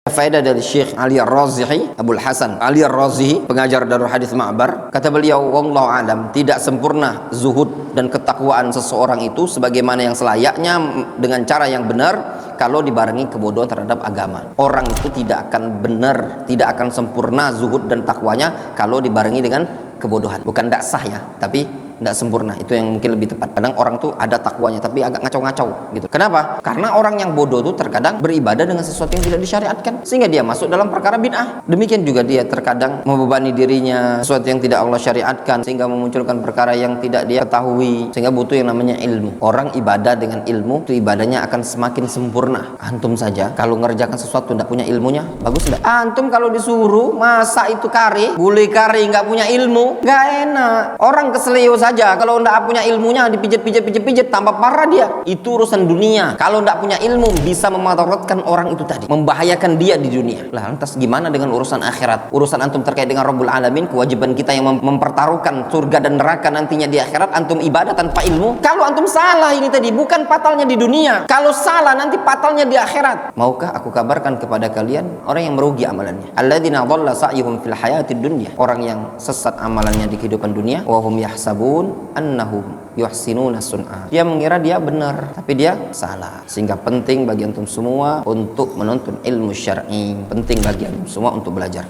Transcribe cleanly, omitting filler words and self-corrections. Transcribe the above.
Faedah dari Syekh Ali Ar-Razihi, Abul Hasan Ali Ar-Razihi, pengajar Darul Hadis Ma'bar, kata beliau, wallahu alam, tidak sempurna zuhud dan ketakwaan seseorang itu sebagaimana yang selayaknya dengan cara yang benar kalau dibarengi kebodohan terhadap agama. Orang itu tidak akan benar, tidak akan sempurna zuhud dan takwanya kalau dibarengi dengan kebodohan. Bukan tidak sah ya, tapi tidak sempurna. Itu yang mungkin lebih tepat. Kadang orang tuh ada takwanya tapi agak ngacau-ngacau gitu. Kenapa? Karena orang yang bodoh tuh terkadang beribadah dengan sesuatu yang tidak disyariatkan, sehingga dia masuk dalam perkara bid'ah. Demikian juga dia terkadang membebani dirinya sesuatu yang tidak Allah syariatkan, sehingga memunculkan perkara yang tidak dia ketahui, sehingga butuh yang namanya ilmu. Orang ibadah dengan ilmu itu ibadahnya akan semakin sempurna. Antum saja kalau ngerjakan sesuatu tidak punya ilmunya, bagus enggak? Antum kalau disuruh masak itu kari, gulai kari, nggak punya ilmu, nggak enak. Orang keselio saja kalau ndak punya ilmunya dipijit tambah parah dia. Itu urusan dunia. Kalau ndak punya ilmu bisa memadaratkan orang itu tadi, membahayakan dia di dunia. Lah lantas gimana dengan urusan akhirat? Urusan antum terkait dengan Rabbul Alamin, kewajiban kita yang mempertaruhkan surga dan neraka nantinya di akhirat, antum ibadah tanpa ilmu. Kalau antum salah ini tadi, bukan patalnya di dunia. Kalau salah nanti patalnya di akhirat. Maukah aku kabarkan kepada kalian orang yang merugi amalannya? Alladzina dhalla sa'yuhum fil hayatid dunya. Orang yang sesat amalannya di kehidupan dunia, wa hum yahsabun annahum yuhsinuna sun'a. Dia mengira dia benar, tapi dia salah. Sehingga penting bagi antum semua untuk menuntut ilmu syar'i. Penting bagi antum semua untuk belajar.